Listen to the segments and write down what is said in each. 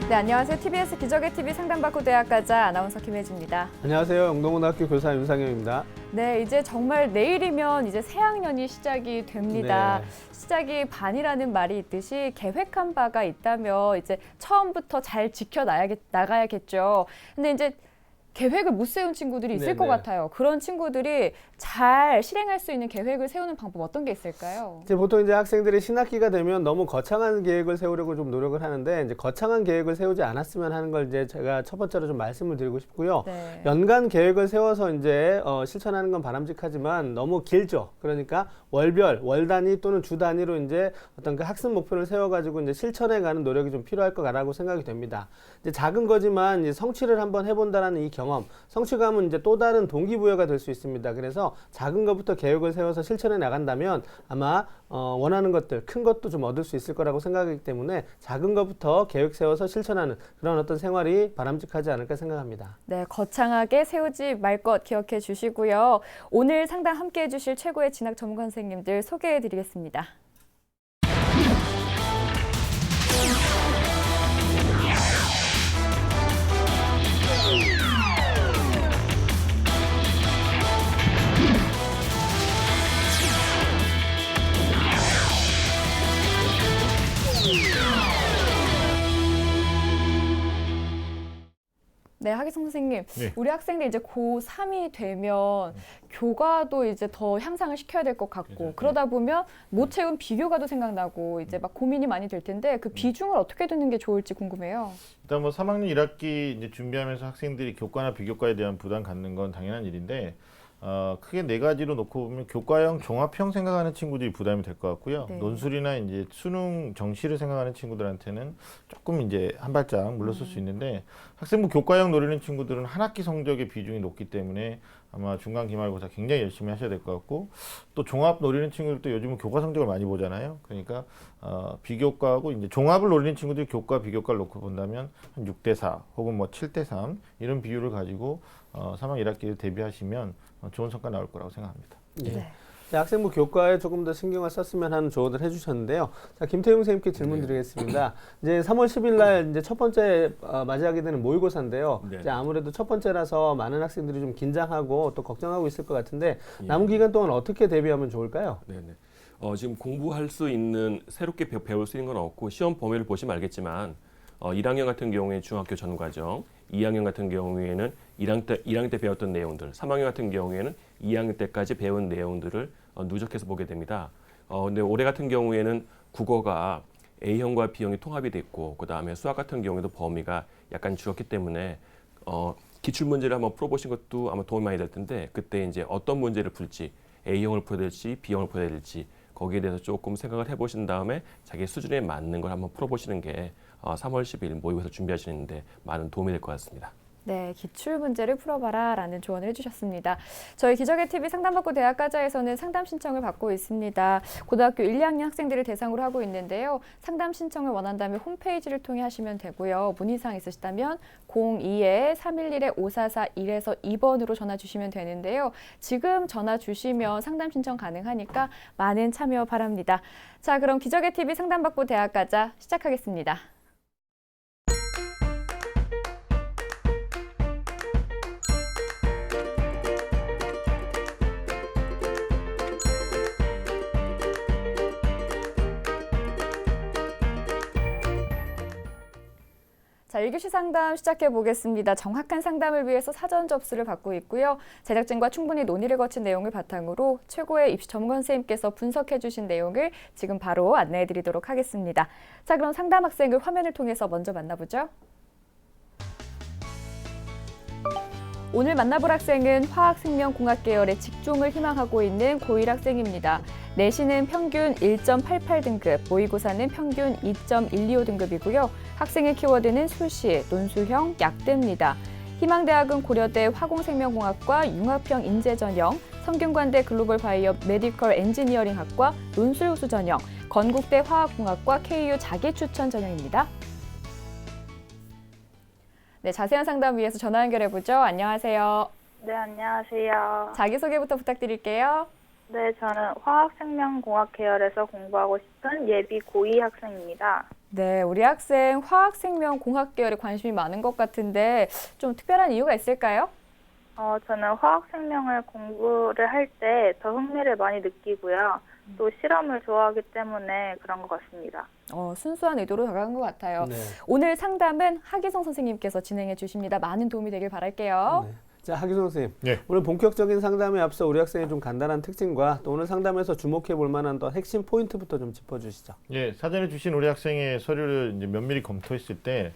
네, 안녕하세요. TBS 기적의 TV 상담받고 대학가자 아나운서 김혜지입니다. 안녕하세요. 영동고등학교 교사 윤상현입니다. 네, 이제 정말 내일이면 이제 새학년이 시작이 됩니다. 네. 시작이 반이라는 말이 있듯이 계획한 바가 있다면 이제 처음부터 잘 나가야겠죠. 근데 이제 계획을 못 세운 친구들이 있을 것 같아요. 그런 친구들이 잘 실행할 수 있는 계획을 세우는 방법 어떤 게 있을까요? 이제 보통 이제 학생들이 신학기가 되면 너무 거창한 계획을 세우려고 좀 노력을 하는데 이제 거창한 계획을 세우지 않았으면 하는 걸 이제 제가 첫 번째로 좀 말씀을 드리고 싶고요. 네. 연간 계획을 세워서 이제 실천하는 건 바람직하지만 너무 길죠. 그러니까 월별, 월 단위 또는 주 단위로 이제 어떤 그 학습 목표를 세워가지고 이제 실천해가는 노력이 좀 필요할 거라고 생각이 됩니다. 이제 작은 거지만 이제 성취를 한번 해본다라는 이 경험, 성취감은 이제 또 다른 동기부여가 될 수 있습니다. 그래서 작은 것부터 계획을 세워서 실천해 나간다면 아마 원하는 것들, 큰 것도 좀 얻을 수 있을 거라고 생각하기 때문에 작은 것부터 계획 세워서 실천하는 그런 어떤 생활이 바람직하지 않을까 생각합니다. 네, 거창하게 세우지 말 것 기억해 주시고요. 오늘 상담 함께해 주실 최고의 진학 전문가 선생님들 소개해 드리겠습니다. 네, 하기성 선생님, 네. 우리 학생들 이제 고3이 되면 교과도 이제 더 향상을 시켜야 될 것 같고, 그렇죠. 그러다 보면 못 채운 비교과도 생각나고 이제 막 고민이 많이 될 텐데 그 비중을 어떻게 두는 게 좋을지 궁금해요. 일단 뭐 3학년 1학기 이제 준비하면서 학생들이 교과나 비교과에 대한 부담 갖는 건 당연한 일인데 크게 네 가지로 놓고 보면 교과형, 종합형 생각하는 친구들이 부담이 될 것 같고요. 네. 논술이나 이제 수능 정시를 생각하는 친구들한테는 조금 이제 한 발짝 물러설 수 있는데 학생부 교과형 노리는 친구들은 한 학기 성적의 비중이 높기 때문에 아마 중간 기말고사 굉장히 열심히 하셔야 될 것 같고 또 종합 노리는 친구들도 요즘은 교과 성적을 많이 보잖아요. 그러니까 비교과하고 이제 종합을 노리는 친구들이 교과, 비교과를 놓고 본다면 한 6대4 혹은 뭐 7대3 이런 비율을 가지고 3학 1학기를 대비하시면 좋은 성과 나올 거라고 생각합니다. 네. 자, 학생부 교과에 조금 더 신경을 썼으면 하는 조언을 해주셨는데요. 자, 김태용 선생님께 질문 드리겠습니다. 이제 3월 10일 날 이제 첫 번째 맞이하게 되는 모의고사인데요. 네. 이제 아무래도 첫 번째라서 많은 학생들이 좀 긴장하고 또 걱정하고 있을 것 같은데 남은 기간 동안 어떻게 대비하면 좋을까요? 네네. 지금 공부할 수 있는 새롭게 배울 수 있는 건 없고 시험 범위를 보시면 알겠지만 1학년 같은 경우에 중학교 전 과정, 2학년 같은 경우에는 1학년 때 배웠던 내용들, 3학년 같은 경우에는 2학년 때까지 배운 내용들을 누적해서 보게 됩니다. 근데 올해 같은 경우에는 국어가 A형과 B형이 통합이 됐고 그 다음에 수학 같은 경우에도 범위가 약간 줄었기 때문에 기출 문제를 한번 풀어보신 것도 아마 도움이 많이 될 텐데 그때 이제 어떤 문제를 풀지 A형을 풀어야 될지 B형을 풀어야 될지 거기에 대해서 조금 생각을 해보신 다음에 자기 수준에 맞는 걸 한번 풀어보시는 게 3월 10일 모의고사 준비하시는데 많은 도움이 될 것 같습니다. 네, 기출 문제를 풀어봐라 라는 조언을 해주셨습니다. 저희 기적의 TV 상담받고 대학가자에서는 상담 신청을 받고 있습니다. 고등학교 1, 2학년 학생들을 대상으로 하고 있는데요. 상담 신청을 원한다면 홈페이지를 통해 하시면 되고요. 문의사항 있으시다면 02-311-5441에서 2번으로 전화 주시면 되는데요. 지금 전화 주시면 상담 신청 가능하니까 많은 참여 바랍니다. 자, 그럼 기적의 TV 상담받고 대학가자 시작하겠습니다. 자, 1교시 상담 시작해 보겠습니다. 정확한 상담을 위해서 사전 접수를 받고 있고요. 제작진과 충분히 논의를 거친 내용을 바탕으로 최고의 입시 전문 선생님께서 분석해 주신 내용을 지금 바로 안내해 드리도록 하겠습니다. 자, 그럼 상담 학생을 화면을 통해서 먼저 만나보죠. 오늘 만나볼 학생은 화학생명공학 계열의 직종을 희망하고 있는 고1 학생입니다. 내신은 평균 1.88등급, 모의고사는 평균 2.125등급이고요. 학생의 키워드는 수시, 논술형, 약대입니다. 희망대학은 고려대 화공생명공학과 융합형 인재전형, 성균관대 글로벌바이오 메디컬 엔지니어링학과 논술우수 전형, 건국대 화학공학과 KU 자기추천 전형입니다. 네, 자세한 상담 위해서 전화 연결해보죠. 안녕하세요. 네, 안녕하세요. 자기소개부터 부탁드릴게요. 네, 저는 화학생명공학 계열에서 공부하고 싶은 예비 고2 학생입니다. 네, 우리 학생 화학생명 공학 계열에 관심이 많은 것 같은데 좀 특별한 이유가 있을까요? 저는 화학생명을 공부를 할 때 더 흥미를 많이 느끼고요. 또 실험을 좋아하기 때문에 그런 것 같습니다. 순수한 의도로 다가간 것 같아요. 네. 오늘 상담은 하기성 선생님께서 진행해 주십니다. 많은 도움이 되길 바랄게요. 네. 자, 하기성 선생님. 네. 오늘 본격적인 상담에 앞서 우리 학생의 좀 간단한 특징과 또 오늘 상담에서 주목해 볼 만한 또 핵심 포인트부터 좀 짚어주시죠. 예, 사전에 주신 우리 학생의 서류를 이제 면밀히 검토했을 때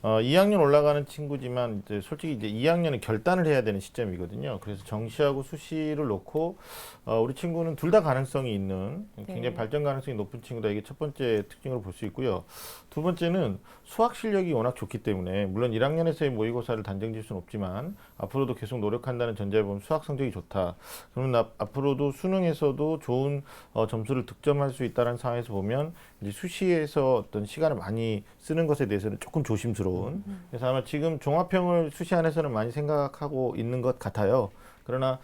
2학년 올라가는 친구지만 이제 솔직히 이제 2학년은 결단을 해야 되는 시점이거든요. 그래서 정시하고 수시를 놓고 우리 친구는 둘 다 가능성이 있는 굉장히 네. 발전 가능성이 높은 친구다. 이게 첫 번째 특징으로 볼 수 있고요. 두 번째는 수학 실력이 워낙 좋기 때문에 물론 1학년에서의 모의고사를 단정 지을 수는 없지만 앞으로도 계속 노력한다는 전제에 보면 수학 성적이 좋다. 그러면 앞으로도 수능에서도 좋은 점수를 득점할 수 있다는 상황에서 보면 이제 수시에서 어떤 시간을 많이 쓰는 것에 대해서는 조금 조심스러운. 그래서 아마 지금 종합형을 수시 안에서는 많이 생각하고 있는 것 같아요. 그러나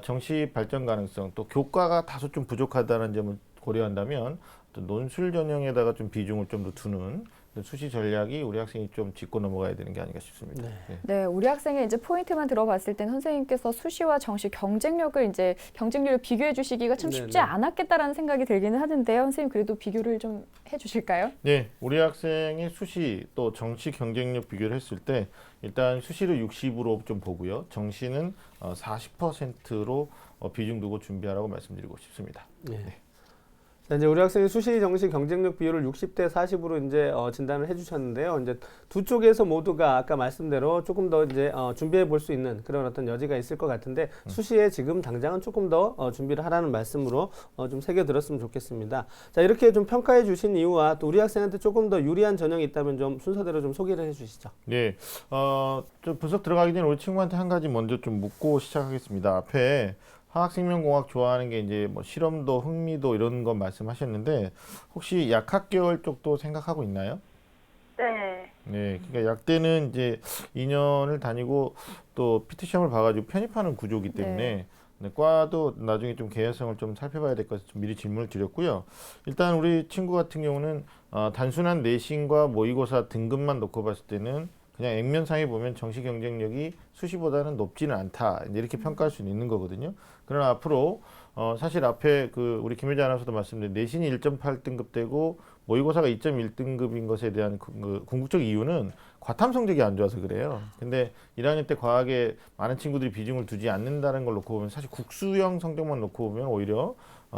정시 발전 가능성 또 교과가 다소 좀 부족하다는 점을 고려한다면 또 논술 전형에다가 좀 비중을 좀 더 두는 수시 전략이 우리 학생이 좀 짚고 넘어가야 되는 게 아닌가 싶습니다. 네. 네. 네, 우리 학생의 이제 포인트만 들어봤을 땐 선생님께서 수시와 정시 경쟁률을 비교해 주시기가 참 쉽지 네, 네. 않았겠다라는 생각이 들기는 하는데요. 선생님 그래도 비교를 좀 해주실까요? 네, 우리 학생이 수시 또 정시 경쟁력 비교를 했을 때 일단 수시를 60으로 좀 보고요. 정시는 40%로 비중 두고 준비하라고 말씀드리고 싶습니다. 네. 자, 이제 우리 학생의 수시 정시 경쟁력 비율을 60대 40으로 이제 진단을 해주셨는데요. 이제 두 쪽에서 모두가 아까 말씀대로 조금 더 이제 준비해 볼 수 있는 그런 어떤 여지가 있을 것 같은데 수시에 지금 당장은 조금 더 준비를 하라는 말씀으로 좀 새겨 들었으면 좋겠습니다. 자, 이렇게 좀 평가해 주신 이유와 또 우리 학생한테 조금 더 유리한 전형이 있다면 좀 순서대로 좀 소개를 해주시죠. 네, 좀 분석 들어가기 전에 우리 친구한테 한 가지 먼저 좀 묻고 시작하겠습니다. 앞에 화학생명공학 좋아하는 게 이제 뭐 실험도 흥미도 이런 건 말씀하셨는데 혹시 약학계열 쪽도 생각하고 있나요? 네. 네, 그러니까 약대는 이제 2년을 다니고 또 PT 시험을 봐가지고 편입하는 구조이기 때문에 네, 과도 나중에 좀 개연성을 좀 살펴봐야 될 것 같아서 미리 질문을 드렸고요. 일단 우리 친구 같은 경우는 단순한 내신과 모의고사 등급만 놓고 봤을 때는 그냥 액면상에 보면 정시 경쟁력이 수시보다는 높지는 않다. 이렇게 평가할 수는 있는 거거든요. 그러나 앞으로 사실 앞에 그 우리 김효자 아나운서도 말씀드린 내신이 1.8등급 되고 모의고사가 2.1등급인 것에 대한 그 궁극적 이유는 과탐 성적이 안 좋아서 그래요. 근데 1학년 때 과학에 많은 친구들이 비중을 두지 않는다는 걸 놓고 보면 사실 국수형 성적만 놓고 보면 오히려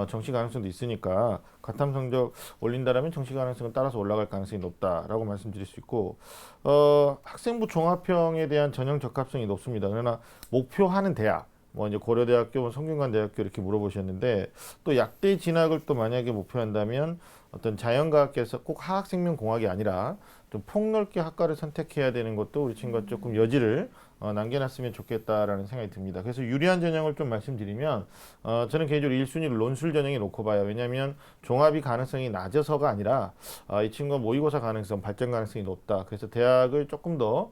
정시 가능성도 있으니까 과탐 성적 올린다라면 정시 가능성은 따라서 올라갈 가능성이 높다라고 말씀드릴 수 있고 학생부 종합형에 대한 전형 적합성이 높습니다. 그러나 목표하는 대학 뭐 이제 고려대학교, 성균관대학교 이렇게 물어보셨는데 또 약대 진학을 또 만약에 목표한다면 어떤 자연과학계에서 꼭 화학생명공학이 아니라 좀 폭넓게 학과를 선택해야 되는 것도 우리 친구가 조금 여지를 남겨놨으면 좋겠다라는 생각이 듭니다. 그래서 유리한 전형을 좀 말씀드리면 저는 개인적으로 1순위를 논술 전형에 놓고 봐요. 왜냐하면 종합이 가능성이 낮아서가 아니라 이 친구가 모의고사 가능성, 발전 가능성이 높다. 그래서 대학을 조금 더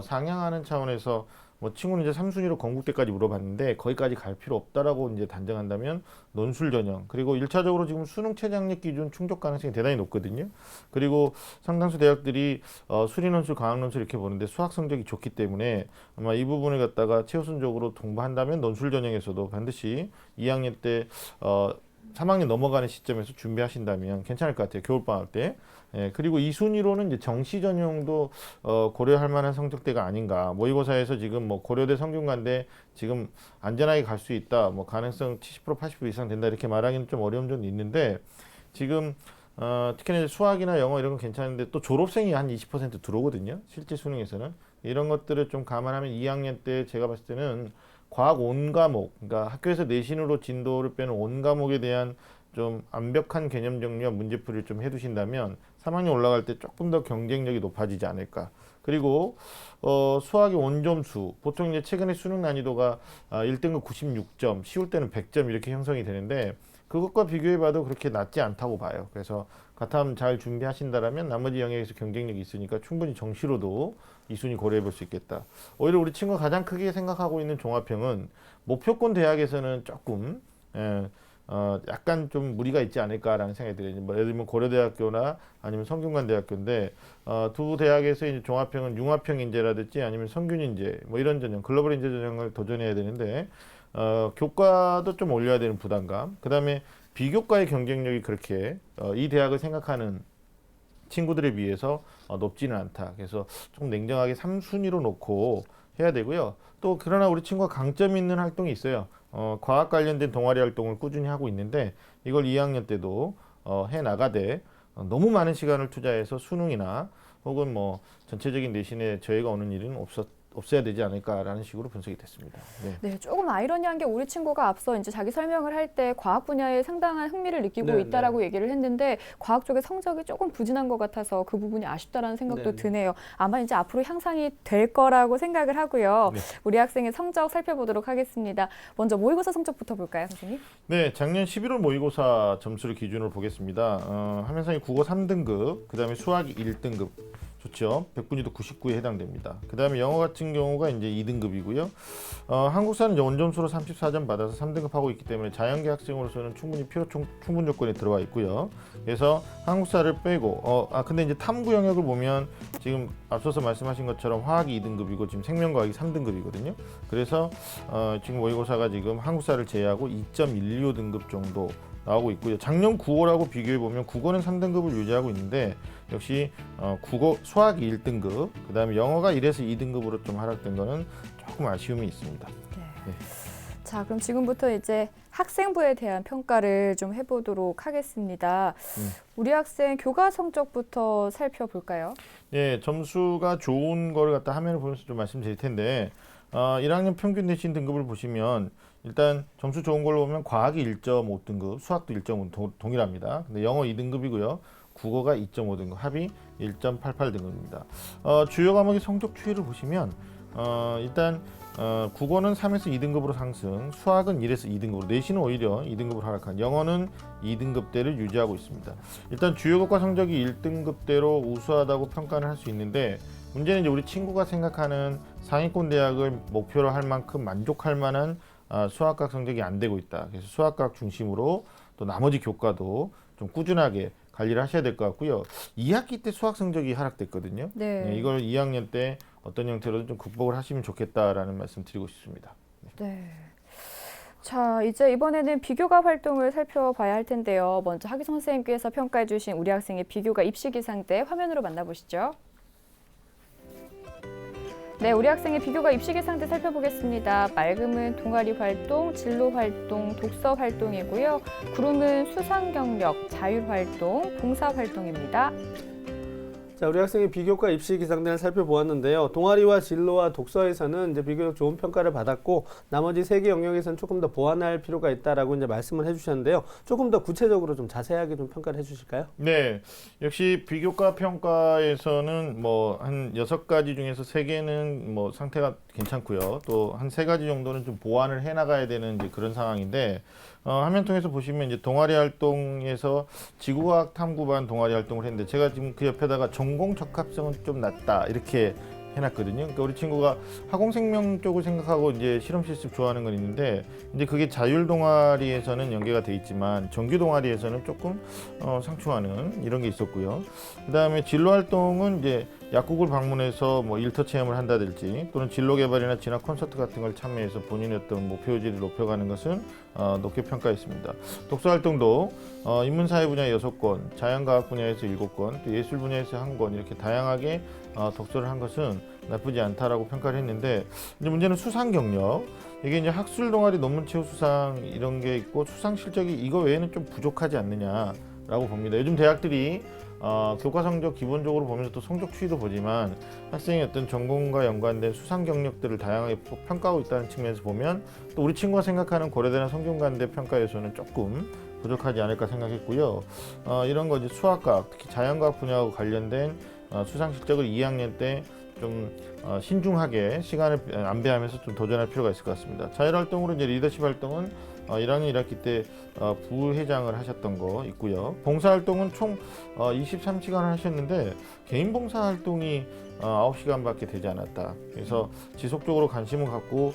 상향하는 차원에서 뭐 친구는 이제 3순위로 건국대까지 물어봤는데 거기까지 갈 필요 없다라고 이제 단정한다면 논술 전형 그리고 1차적으로 지금 수능 최장력 기준 충족 가능성이 대단히 높거든요. 그리고 상당수 대학들이 수리 논술, 과학 논술 이렇게 보는데 수학 성적이 좋기 때문에 아마 이 부분을 갖다가 최우선적으로 동반한다면 논술 전형에서도 반드시 2학년 때 3학년 넘어가는 시점에서 준비하신다면 괜찮을 것 같아요. 겨울방학 때. 예, 그리고 2순위로는 이제 정시 전형도 고려할 만한 성적대가 아닌가. 모의고사에서 지금 뭐 고려대 성균관대 지금 안전하게 갈 수 있다. 뭐 가능성 70% 80% 이상 된다. 이렇게 말하기는 좀 어려운 점이 있는데 지금 특히나 이제 수학이나 영어 이런 건 괜찮은데 또 졸업생이 한 20% 들어오거든요. 실제 수능에서는. 이런 것들을 좀 감안하면 2학년 때 제가 봤을 때는 과학 온 과목, 그러니까 학교에서 내신으로 진도를 빼는 온 과목에 대한 좀 완벽한 개념 정리와 문제풀이를 좀 해두신다면 3학년 올라갈 때 조금 더 경쟁력이 높아지지 않을까. 그리고 수학의 원점수, 보통 이제 최근에 수능 난이도가 1등급 96점, 쉬울 때는 100점 이렇게 형성이 되는데 그것과 비교해봐도 그렇게 낮지 않다고 봐요. 그래서 과탐 잘 준비하신다라면 나머지 영역에서 경쟁력이 있으니까 충분히 정시로도 2순위 고려해 볼 수 있겠다. 오히려 우리 친구가 가장 크게 생각하고 있는 종합형은 목표권 대학에서는 조금 약간 좀 무리가 있지 않을까라는 생각이 들어요. 뭐 예를 들면 고려대학교나 아니면 성균관대학교인데 두 대학에서 이제 종합형은 융합형 인재라든지 아니면 성균 인재 뭐 이런 전형, 글로벌 인재 전형을 도전해야 되는데 교과도 좀 올려야 되는 부담감. 그다음에 비교과의 경쟁력이 그렇게 이 대학을 생각하는 친구들에 비해서 높지는 않다. 그래서 좀 냉정하게 3순위로 놓고 해야 되고요. 또 그러나 우리 친구가 강점 있는 활동이 있어요. 과학 관련된 동아리 활동을 꾸준히 하고 있는데 이걸 2학년 때도 해 나가되 너무 많은 시간을 투자해서 수능이나 혹은 뭐 전체적인 내신에 저해가 오는 일은 없어야 되지 않을까라는 식으로 분석이 됐습니다. 네. 네, 조금 아이러니한 게 우리 친구가 앞서 이제 자기 설명을 할 때 과학 분야에 상당한 흥미를 느끼고 네, 있다라고 얘기를 했는데 과학 쪽에 성적이 조금 부진한 것 같아서 그 부분이 아쉽다라는 생각도 네. 드네요. 아마 이제 앞으로 향상이 될 거라고 생각을 하고요. 네. 우리 학생의 성적 살펴보도록 하겠습니다. 먼저 모의고사 성적부터 볼까요, 선생님? 네, 작년 11월 모의고사 점수를 기준으로 보겠습니다. 화면상의 국어 3등급, 그 다음에 수학이 1등급. 좋죠. 100분위도 99에 해당됩니다. 그 다음에 영어 같은 경우가 이제 2등급이고요. 한국사는 이제 원점수로 34점 받아서 3등급 하고 있기 때문에 자연계 학생으로서는 충분히 필요 충분 조건에 들어와 있고요. 그래서 한국사를 빼고, 근데 이제 탐구 영역을 보면 지금 앞서서 말씀하신 것처럼 화학이 2등급이고 지금 생명과학이 3등급이거든요. 그래서 지금 모의고사가 지금 한국사를 제외하고 2.125등급 정도 나오고 있고요. 작년 9월하고 비교해 보면 국어는 3등급을 유지하고 있는데 역시 국어 수학이 1등급, 그다음에 영어가 1에서 2등급으로 좀 하락된 거는 조금 아쉬움이 있습니다. 네. 자, 그럼 지금부터 이제 학생부에 대한 평가를 좀 해보도록 하겠습니다. 우리 학생 교과 성적부터 살펴볼까요? 네, 점수가 좋은 거를 갖다 화면을 보면서 좀 말씀드릴 텐데 1학년 평균 내신 등급을 보시면 일단 점수 좋은 걸로 보면 과학이 1.5등급, 수학도 1.5 동일합니다. 근데 영어 2등급이고요. 국어가 2.5등급, 합이 1.88등급입니다. 주요 과목의 성적 추이를 보시면 일단 국어는 3에서 2등급으로 상승, 수학은 1에서 2등급으로, 내신은 오히려 2등급으로 하락한, 영어는 2등급대를 유지하고 있습니다. 일단 주요 교과 성적이 1등급대로 우수하다고 평가를 할 수 있는데 문제는 이제 우리 친구가 생각하는 상위권 대학을 목표로 할 만큼 만족할 만한 수학학 성적이 안 되고 있다. 그래서 수학학 중심으로 또 나머지 교과도 좀 꾸준하게 관리를 하셔야 될 것 같고요. 2학기 때 수학 성적이 하락됐거든요. 네. 이걸 2학년 때 어떤 형태로든 좀 극복을 하시면 좋겠다라는 말씀 드리고 싶습니다. 네. 자, 이제 이번에는 비교과 활동을 살펴봐야 할 텐데요. 먼저 하기성 선생님께서 평가해 주신 우리 학생의 비교과 입시 기상 때 화면으로 만나보시죠. 네, 우리 학생의 비교과 입시 기상 때 살펴보겠습니다. 맑음은 동아리 활동, 진로 활동, 독서 활동이고요. 구름은 수상 경력, 자율 활동, 봉사 활동입니다. 자, 우리 학생의 비교과 입시 기상대를 살펴보았는데요. 동아리와 진로와 독서에서는 이제 비교적 좋은 평가를 받았고 나머지 3개 영역에서는 조금 더 보완할 필요가 있다라고 이제 말씀을 해주셨는데요. 조금 더 구체적으로 좀 자세하게 좀 평가를 해주실까요? 네, 역시 비교과 평가에서는 뭐 한 6가지 중에서 3개는 뭐 상태가 괜찮고요. 또 한 3가지 정도는 좀 보완을 해 나가야 되는 이제 그런 상황인데 화면 통해서 보시면 이제 동아리 활동에서 지구과학 탐구반 동아리 활동을 했는데 제가 지금 그 옆에다가 전공 적합성은 좀 낮다 이렇게 해놨거든요. 그러니까 우리 친구가 화공생명 쪽을 생각하고 이제 실험 실습 좋아하는 건 있는데 이제 그게 자율 동아리에서는 연계가 돼 있지만 정규 동아리에서는 조금 상충하는 이런 게 있었고요. 그다음에 진로 활동은 이제 약국을 방문해서 뭐 일터 체험을 한다든지 또는 진로 개발이나 진학 콘서트 같은 걸 참여해서 본인의 어떤 목표 의지를 높여가는 것은 높게 평가했습니다. 독서 활동도 인문사회 분야 6권, 자연과학 분야에서 7권, 또 예술 분야에서 1권 이렇게 다양하게 독서를 한 것은 나쁘지 않다라고 평가를 했는데 이제 문제는 수상 경력. 이게 이제 학술 동아리 논문 최우 수상 이런 게 있고 수상 실적이 이거 외에는 좀 부족하지 않느냐라고 봅니다. 요즘 대학들이 교과 성적 기본적으로 보면서 또 성적 추이도 보지만 학생의 어떤 전공과 연관된 수상 경력들을 다양하게 평가하고 있다는 측면에서 보면 또 우리 친구가 생각하는 고려대나 성균관대 평가에서는 조금 부족하지 않을까 생각했고요. 이런 거 이제 수학과학, 특히 자연과학 분야하고 관련된 수상 실적을 2학년 때 좀 신중하게 시간을 안배하면서 좀 도전할 필요가 있을 것 같습니다. 자율 활동으로 이제 리더십 활동은 1학년 1학기 때 부회장을 하셨던 거 있고요. 봉사활동은 총 23시간을 하셨는데 개인 봉사활동이 9시간밖에 되지 않았다. 그래서 지속적으로 관심을 갖고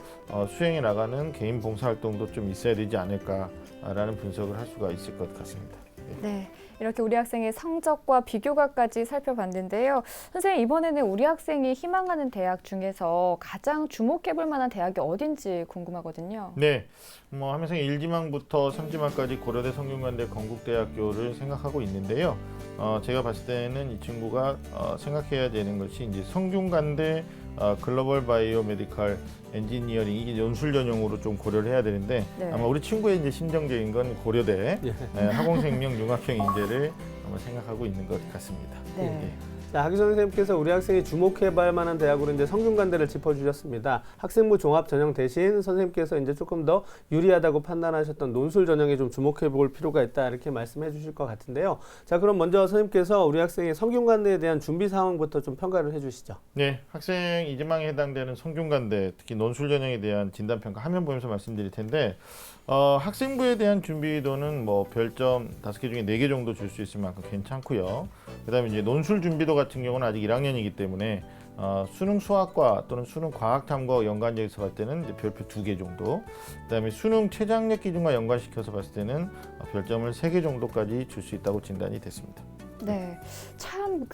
수행해 나가는 개인 봉사활동도 좀 있어야 되지 않을까라는 분석을 할 수가 있을 것 같습니다. 네, 이렇게 우리 학생의 성적과 비교과까지 살펴봤는데요. 선생님, 이번에는 우리 학생이 희망하는 대학 중에서 가장 주목해볼 만한 대학이 어딘지 궁금하거든요. 네, 함양성의 1지망부터 3지망까지 고려대 성균관대 건국대학교를 생각하고 있는데요. 제가 봤을 때는 이 친구가 생각해야 되는 것이 이제 성균관대 글로벌 바이오 메디컬 엔지니어링, 이게 연술 전형으로 좀 고려를 해야 되는데 네. 아마 우리 친구의 이제 심정적인 건 고려대 화공생명 융합형 인재를 아마 생각하고 있는 것 같습니다. 네. 자, 하기선 선생님께서 우리 학생이 주목해봐야 만한 대학으로 이제 성균관대를 짚어주셨습니다. 학생부 종합 전형 대신 선생님께서 이제 조금 더 유리하다고 판단하셨던 논술 전형에 좀 주목해볼 필요가 있다 이렇게 말씀해주실 것 같은데요. 자, 그럼 먼저 선생님께서 우리 학생의 성균관대에 대한 준비 상황부터 좀 평가를 해주시죠. 네, 학생 이지망에 해당되는 성균관대 특히 논술 전형에 대한 진단 평가 화면 보면서 말씀드릴 텐데 학생부에 대한 준비도는 별점 5개 중에 4개 정도 줄 수 있을 만큼 괜찮고요. 그다음에 이제 논술 준비도 같은 경우는 아직 1학년이기 때문에 수능 수학과 또는 수능 과학탐과 연관지어서 봤을 때는 이제 별표 2개 정도. 그다음에 수능 최장력 기준과 연관시켜서 봤을 때는 별점을 3개 정도까지 줄 수 있다고 진단이 됐습니다. 네, 참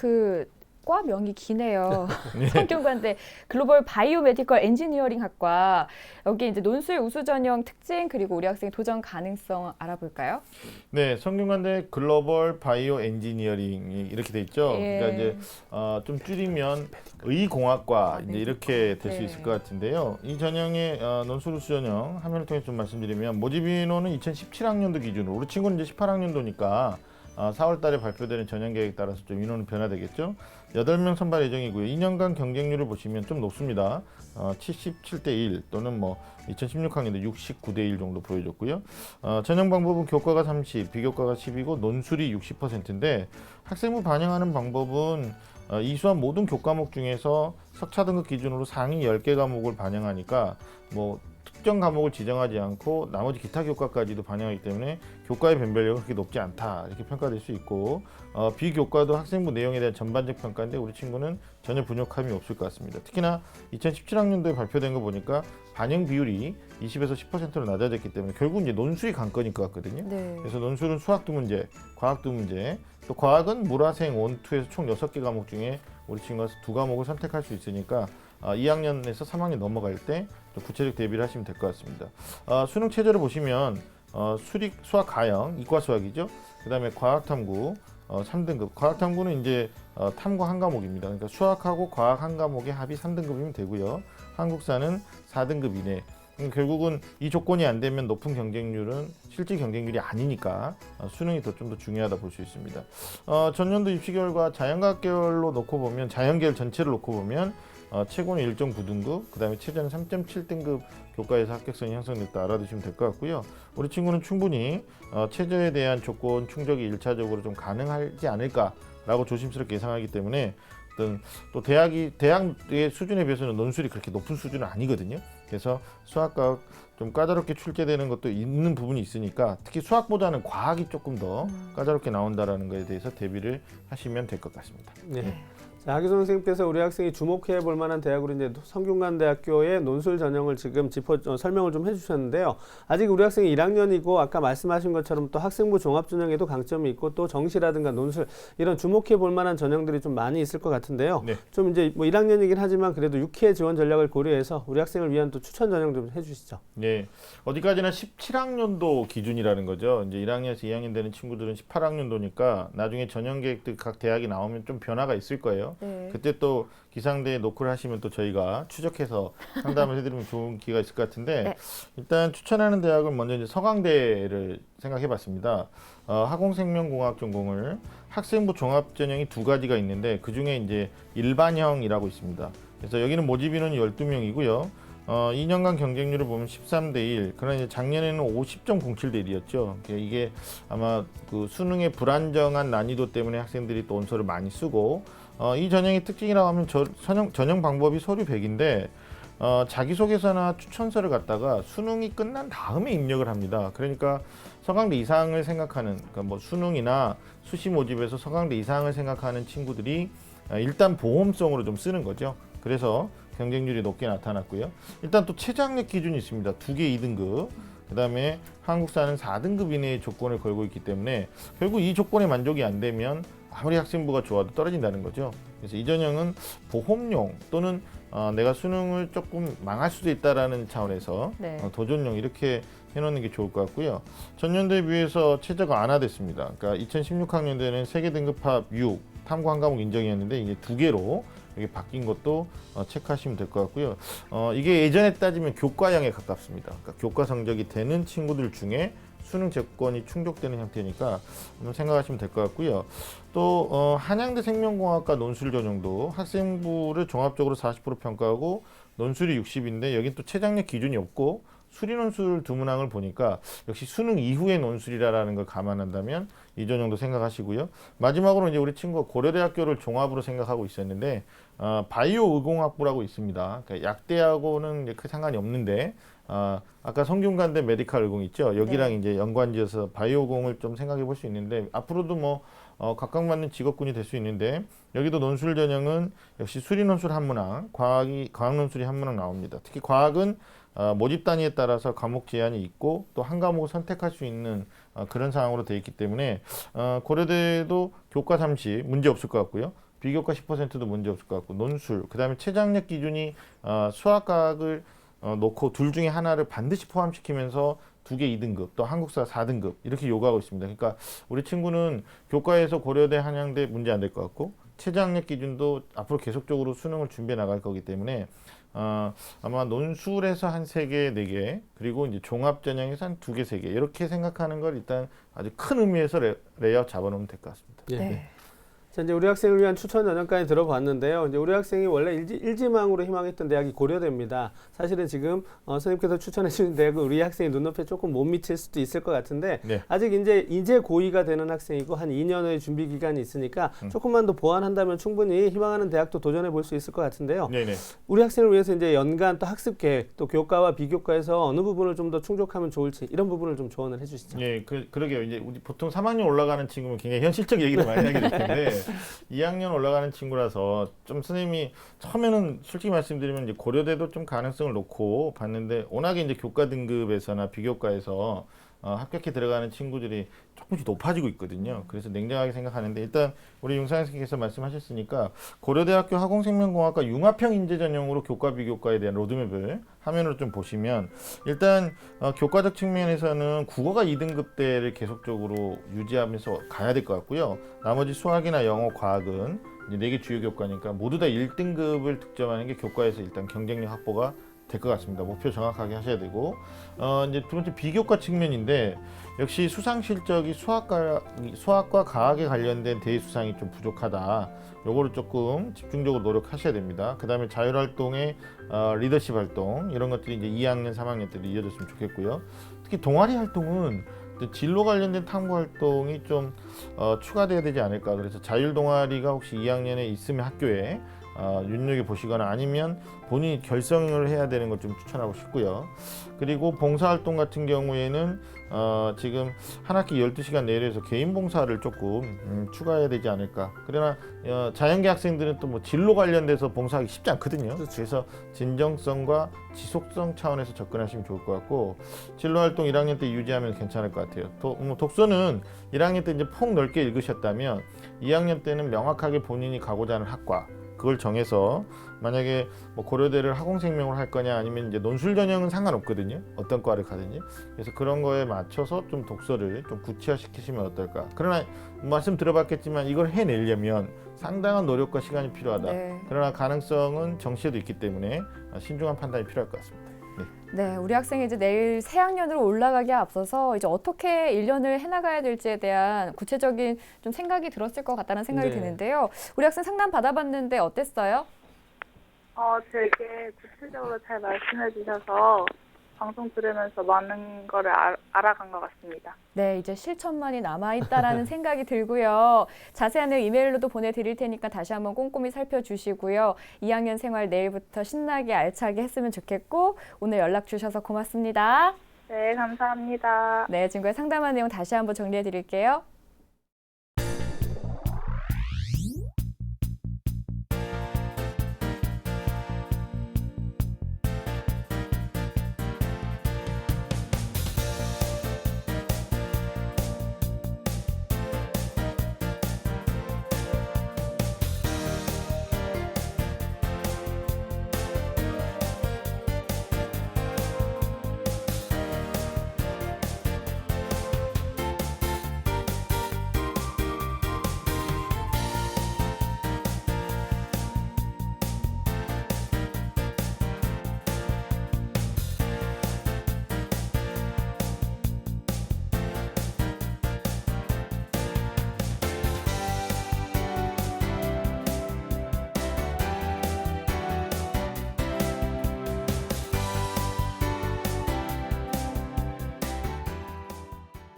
과 명이 기네요. 성균관대 글로벌 바이오 메디컬 엔지니어링 학과, 여기 이제 논술 우수 전형 특징 그리고 우리 학생 도전 가능성 알아볼까요? 네, 성균관대 글로벌 바이오 엔지니어링이 이렇게 돼 있죠. 예. 그러니까 이제 좀 줄이면 의공학과 이제 네. 이렇게 될 수 네. 있을 것 같은데요. 이 전형의 논술 우수 전형 화면을 통해서 좀 말씀드리면 모집 인원은 2017학년도 기준으로, 우리 친구는 이제 18학년도니까 4월 달에 발표되는 전형 계획에 따라서 좀 인원은 변화되겠죠. 8명 선발 예정이고요. 2년간 경쟁률을 보시면 좀 높습니다. 77대 1 또는 2016학년도 69대 1 정도 보여줬고요. 전형 방법은 교과가 30, 비교과가 10이고 논술이 60%인데 학생부 반영하는 방법은 이수한 모든 교과목 중에서 석차 등급 기준으로 상위 10개 과목을 반영하니까 특정 과목을 지정하지 않고 나머지 기타 교과까지도 반영하기 때문에 교과의 변별력은 그렇게 높지 않다 이렇게 평가될 수 있고 비교과도 학생부 내용에 대한 전반적 평가인데 우리 친구는 전혀 분역함이 없을 것 같습니다. 특히나 2017학년도에 발표된 거 보니까 반영 비율이 20에서 10%로 낮아졌기 때문에 결국 이제 논술이 관건일 것 같거든요. 네. 그래서 논술은 수학 2문제, 과학 2문제, 또 과학은 물화생 1, 2에서 총 6개 과목 중에 우리 친구가 2과목을 선택할 수 있으니까 2학년에서 3학년 넘어갈 때 좀 구체적 대비를 하시면 될 것 같습니다. 수능 체제를 보시면 수리, 수학, 가형, 이과 수학이죠. 그 다음에 과학탐구 3등급. 과학탐구는 이제 탐구 한 과목입니다. 그러니까 수학하고 과학 한 과목의 합이 3등급이면 되고요. 한국사는 4등급 이내. 결국은 이 조건이 안 되면 높은 경쟁률은 실질 경쟁률이 아니니까 수능이 좀 더 중요하다 볼 수 있습니다. 전년도 입시 결과 자연과학계열로 놓고 보면 자연계열 전체를 놓고 보면 최고는 1.9등급, 그 다음에 최저는 3.7등급 교과에서 합격선이 형성됐다 알아두시면 될 것 같고요. 우리 친구는 충분히 최저에 대한 조건 충족이 1차적으로 좀 가능하지 않을까라고 조심스럽게 예상하기 때문에 또 대학의 수준에 비해서는 논술이 그렇게 높은 수준은 아니거든요. 그래서 수학과 좀 까다롭게 출제되는 것도 있는 부분이 있으니까 특히 수학보다는 과학이 조금 더 까다롭게 나온다라는 것에 대해서 대비를 하시면 될 것 같습니다. 네. 자, 하기선 선생님께서 우리 학생이 주목해 볼 만한 대학으로 이제 성균관대학교의 논술 전형을 지금 설명을 좀 해주셨는데요. 아직 우리 학생이 1학년이고 아까 말씀하신 것처럼 또 학생부 종합 전형에도 강점이 있고 또 정시라든가 논술 이런 주목해 볼 만한 전형들이 좀 많이 있을 것 같은데요. 네. 좀 이제 1학년이긴 하지만 그래도 6회 지원 전략을 고려해서 우리 학생을 위한 또 추천 전형 좀 해주시죠. 네, 어디까지나 17학년도 기준이라는 거죠. 이제 1학년에서 2학년 되는 친구들은 18학년도니까 나중에 전형 계획들 각 대학이 나오면 좀 변화가 있을 거예요. 네. 그때 또 기상대에 노크를 하시면 또 저희가 추적해서 상담을 해드리면 좋은 기회가 있을 것 같은데 네. 일단 추천하는 대학은 먼저 이제 서강대를 생각해봤습니다. 화공생명공학 전공을 학생부 종합 전형이 2가지가 있는데 그 중에 이제 일반형이라고 있습니다. 그래서 여기는 모집 인원이 12명이고요. 2년간 경쟁률을 보면 13대 1. 그러나 이제 작년에는 50.07대 1이었죠. 이게 아마 그 수능의 불안정한 난이도 때문에 학생들이 또 원서를 많이 쓰고 이 전형의 특징이라고 하면 전형 방법이 서류 100인데 자기소개서나 추천서를 갖다가 수능이 끝난 다음에 입력을 합니다. 그러니까 서강대 이상을 생각하는, 그러니까 뭐 수능이나 수시 모집에서 서강대 이상을 생각하는 친구들이 일단 보험성으로 좀 쓰는 거죠. 그래서 경쟁률이 높게 나타났고요. 일단 또 최저학력 기준이 있습니다. 2개 2등급. 그다음에 한국사는 4등급 이내의 조건을 걸고 있기 때문에 결국 이 조건에 만족이 안 되면 아무리 학생부가 좋아도 떨어진다는 거죠. 그래서 이 전형은 보험용 또는 내가 수능을 조금 망할 수도 있다라는 차원에서 네. 도전용 이렇게 해놓는 게 좋을 것 같고요. 전년도에 비해서 최저가 완화됐습니다. 그러니까 2016학년도에는 세계 등급합 6, 탐구 한 과목 인정이었는데 이제 2개로 이게 바뀐 것도 체크하시면 될 것 같고요. 이게 예전에 따지면 교과형에 가깝습니다. 그러니까 교과 성적이 되는 친구들 중에 수능 조건이 충족되는 형태니까 한번 생각하시면 될 것 같고요. 또 한양대 생명공학과 논술 전형도 학생부를 종합적으로 40% 평가하고 논술이 60인데 여긴 또 최장력 기준이 없고 수리 논술 두 문항을 보니까 역시 수능 이후의 논술이라는 걸 감안한다면 이 전형도 생각하시고요. 마지막으로 이제 우리 친구가 고려대학교를 종합으로 생각하고 있었는데 바이오 의공학부라고 있습니다. 그러니까 약대하고는 이제 큰 상관이 없는데 아까 성균관대 메디칼 의공 있죠. 여기랑 네. 이제 연관지어서 바이오공을 좀 생각해 볼 수 있는데 앞으로도 뭐 각각맞는 직업군이 될 수 있는데 여기도 논술 전형은 역시 수리 논술 한 문항, 과학 논술이 한 문항 나옵니다. 특히 과학은 모집 단위에 따라서 과목 제한이 있고 또 한 과목을 선택할 수 있는 그런 상황으로 되어 있기 때문에 고려대도 교과 30 문제 없을 것 같고요. 비교과 10%도 문제 없을 것 같고 논술 그다음에 최장력 기준이 수학과학을 놓고 둘 중에 하나를 반드시 포함시키면서 2개 2등급 또 한국사 4등급 이렇게 요구하고 있습니다. 그러니까 우리 친구는 교과에서 고려대 한양대 문제 안 될 것 같고 최저학력 기준도 앞으로 계속적으로 수능을 준비해 나갈 거기 때문에 아마 논술에서 한 3개, 4개 그리고 이제 종합 전형에서 한 2개, 3개 이렇게 생각하는 걸 일단 아주 큰 의미에서 레이아웃 잡아놓으면 될 것 같습니다. 예. 네. 자, 이제 우리 학생을 위한 추천 전형까지 들어봤는데요. 이제 우리 학생이 원래 일지망으로 희망했던 대학이 고려대입니다. 사실은 지금 선생님께서 추천해 주신 대학은 우리 학생이 눈높이에 조금 못 미칠 수도 있을 것 같은데 네. 아직 이제 고2가 되는 학생이고 한 2년의 준비 기간이 있으니까 조금만 더 보완한다면 충분히 희망하는 대학도 도전해 볼 수 있을 것 같은데요. 네네. 우리 학생을 위해서 이제 연간 또 학습 계획 또 교과와 비교과에서 어느 부분을 좀 더 충족하면 좋을지 이런 부분을 좀 조언을 해주시죠. 예, 그러게요. 이제 우리 보통 3학년 올라가는 친구는 굉장히 현실적 얘기를 많이 하게 될 텐데 2학년 올라가는 친구라서 좀 선생님이 처음에는 솔직히 말씀드리면 이제 고려대도 좀 가능성을 놓고 봤는데 워낙에 이제 교과 등급에서나 비교과에서 합격해 들어가는 친구들이 조금씩 높아지고 있거든요. 그래서 냉정하게 생각하는데 일단 우리 윤상현 선생님께서 말씀하셨으니까 고려대학교 화공생명공학과 융합형 인재 전형으로 교과 비교과에 대한 로드맵을 화면으로 좀 보시면 일단 교과적 측면에서는 국어가 2등급대를 계속적으로 유지하면서 가야 될 것 같고요. 나머지 수학이나 영어, 과학은 이제 4개 주요 교과니까 모두 다 1등급을 득점하는 게 교과에서 일단 경쟁력 확보가 될 것 같습니다. 목표 정확하게 하셔야 되고 이제 두 번째 비교과 측면인데 역시 수상 실적이 수학과 과학에 관련된 대외 수상이 좀 부족하다. 요거를 조금 집중적으로 노력하셔야 됩니다. 그다음에 자율활동의 리더십 활동 이런 것들이 이제 2학년, 3학년 때도 이어졌으면 좋겠고요. 특히 동아리 활동은 진로 관련된 탐구 활동이 좀 추가돼야 되지 않을까. 그래서 자율 동아리가 혹시 2학년에 있으면 학교에 눈여겨 보시거나 아니면 본인이 결성을 해야 되는 걸 좀 추천하고 싶고요. 그리고 봉사활동 같은 경우에는 지금 한 학기 12시간 내외에서 개인 봉사를 조금 추가해야 되지 않을까. 그러나 자연계 학생들은 또 뭐 진로 관련돼서 봉사하기 쉽지 않거든요. 그래서 진정성과 지속성 차원에서 접근하시면 좋을 것 같고 진로활동 1학년 때 유지하면 괜찮을 것 같아요. 독서는 1학년 때 이제 폭 넓게 읽으셨다면 2학년 때는 명확하게 본인이 가고자 하는 학과 그걸 정해서 만약에 뭐 고려대를 화공생명을 할 거냐 아니면 이제 논술 전형은 상관없거든요. 어떤 과를 가든지. 그래서 그런 거에 맞춰서 좀 독서를 좀 구체화시키시면 어떨까. 그러나 말씀 들어봤겠지만 이걸 해내려면 상당한 노력과 시간이 필요하다. 네. 그러나 가능성은 정시에도 있기 때문에 신중한 판단이 필요할 것 같습니다. 네, 우리 학생이 이제 내일 새 학년으로 올라가기에 앞서서 이제 어떻게 1년을 해나가야 될지에 대한 구체적인 좀 생각이 들었을 것 같다는 생각이 네. 드는데요. 우리 학생 상담 받아봤는데 어땠어요? 되게 구체적으로 잘 말씀해 주셔서 방송 들으면서 많은 거를 알아간 것 같습니다. 네, 이제 실천만이 남아있다라는 생각이 들고요. 자세한 내용 이메일로도 보내드릴 테니까 다시 한번 꼼꼼히 살펴주시고요. 2학년 생활 내일부터 신나게 알차게 했으면 좋겠고 오늘 연락 주셔서 고맙습니다. 네, 감사합니다. 네, 지금까지 상담한 내용 다시 한번 정리해 드릴게요.